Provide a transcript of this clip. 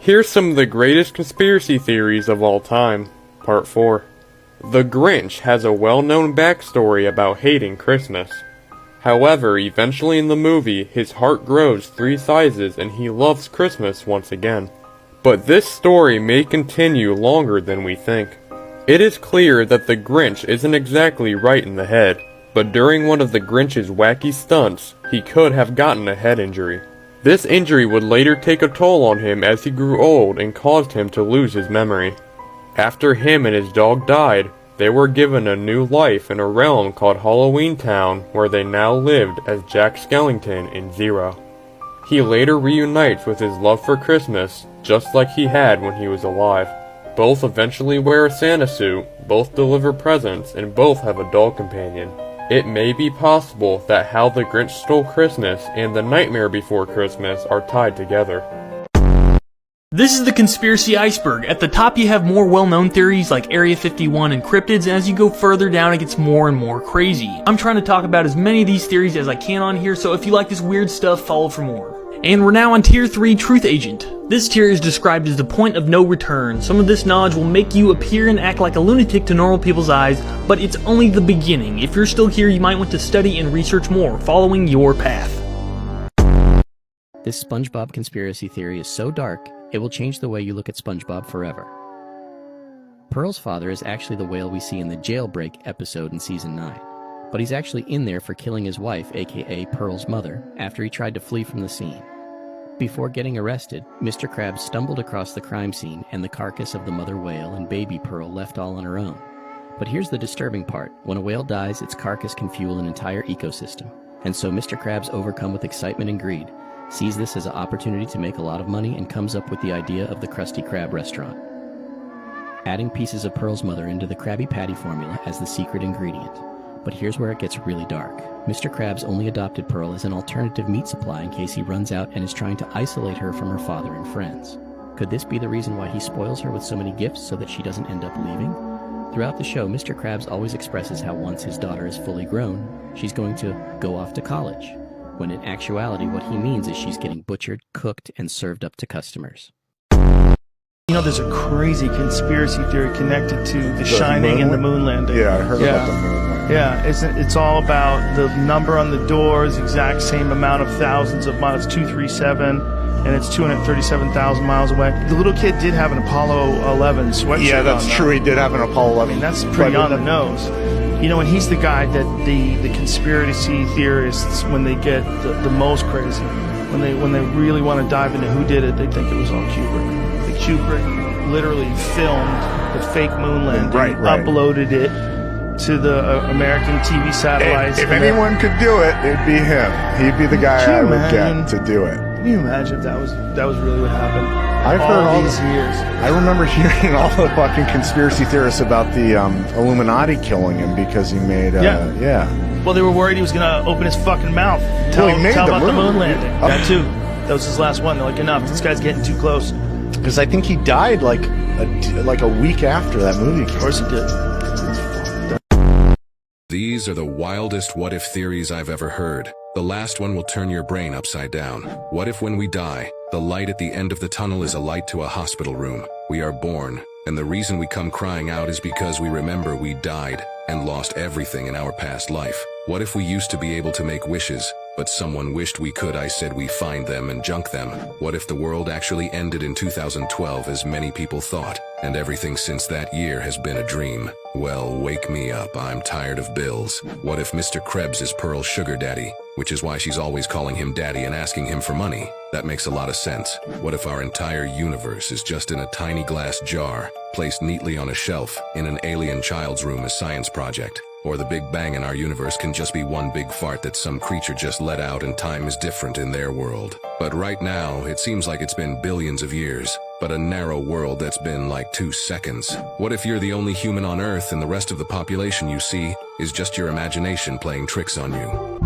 Here's some of the greatest conspiracy theories of all time. Part 4. The Grinch has a well-known backstory about hating Christmas. However, eventually in the movie, his heart grows 3 sizes and he loves Christmas once again. But this story may continue longer than we think. It is clear that the Grinch isn't exactly right in the head, but during one of the Grinch's wacky stunts, he could have gotten a head injury. This injury would later take a toll on him as he grew old and caused him to lose his memory. After him and his dog died, they were given a new life in a realm called Halloween Town, where they now lived as Jack Skellington and Zero. He later reunites with his love for Christmas, just like he had when he was alive. Both eventually wear a Santa suit, both deliver presents, and both have a doll companion. It may be possible that How the Grinch Stole Christmas and The Nightmare Before Christmas are tied together. This is the Conspiracy Iceberg. At the top you have more well-known theories like Area 51 and cryptids, and as you go further down it gets more and more crazy. I'm trying to talk about as many of these theories as I can on here, so if you like this weird stuff, follow for more. And we're now on Tier 3 Truth Agent. This tier is described as the point of no return. Some of this knowledge will make you appear and act like a lunatic to normal people's eyes, but it's only the beginning. If you're still here, you might want to study and research more, following your path. This SpongeBob conspiracy theory is so dark, it will change the way you look at SpongeBob forever. Pearl's father is actually the whale we see in the Jailbreak episode in Season 9, but he's actually in there for killing his wife, aka Pearl's mother, after he tried to flee from the scene. Before getting arrested, Mr. Krabs stumbled across the crime scene and the carcass of the mother whale and baby Pearl left all on her own. But here's the disturbing part. When a whale dies, its carcass can fuel an entire ecosystem. And so Mr. Krabs, overcome with excitement and greed, sees this as an opportunity to make a lot of money and comes up with the idea of the Krusty Krab restaurant, adding pieces of Pearl's mother into the Krabby Patty formula as the secret ingredient. But here's where it gets really dark. Mr. Krabs only adopted Pearl as an alternative meat supply in case he runs out and is trying to isolate her from her father and friends. Could this be the reason why he spoils her with so many gifts so that she doesn't end up leaving? Throughout the show, Mr. Krabs always expresses how once his daughter is fully grown, she's going to go off to college, when in actuality what he means is she's getting butchered, cooked, and served up to customers. You know, there's a crazy conspiracy theory connected to The Shining and the Moonlanding. Yeah, I heard about the Moonlanding. Yeah, it's all about the number on the doors, exact same amount of thousands of miles, 237, and it's 237,000 miles away. The little kid did have an Apollo 11 sweatshirt. Yeah, that's on, true. He did have an Apollo 11. I mean, that's pretty on the nose. You know, and he's the guy that the conspiracy theorists, when they get the most crazy, when they really want to dive into who did it, they think it was all Kubrick. Kubrick literally filmed the fake moon landing, uploaded it to the American TV satellites. If anyone could do it, it'd be him. He'd be the guy I would get to do it. Can you imagine if that was really what happened? I've heard all these years. I remember hearing all the fucking conspiracy theorists about the Illuminati killing him because he made. Yeah. Well, they were worried he was gonna open his fucking mouth, tell about the moon landing. That too. That was his last one. They're like, enough. This guy's getting too close. Because I think he died like a week after that movie came out. Of course he did. These are the wildest what-if theories I've ever heard. The last one will turn your brain upside down. What if when we die, the light at the end of the tunnel is a light to a hospital room? We are born, and the reason we come crying out is because we remember we died and lost everything in our past life. What if we used to be able to make wishes, but someone wished we could? I said we find them and junk them. What if the world actually ended in 2012 as many people thought, and everything since that year has been a dream? Well, wake me up, I'm tired of bills. What if Mr. Krebs is Pearl's sugar daddy, which is why she's always calling him daddy and asking him for money? That makes a lot of sense. What if our entire universe is just in a tiny glass jar, placed neatly on a shelf in an alien child's room as science project? Or the Big Bang in our universe can just be one big fart that some creature just let out and time is different in their world. But right now, it seems like it's been billions of years, but a narrow world that's been like 2 seconds. What if you're the only human on Earth and the rest of the population you see is just your imagination playing tricks on you?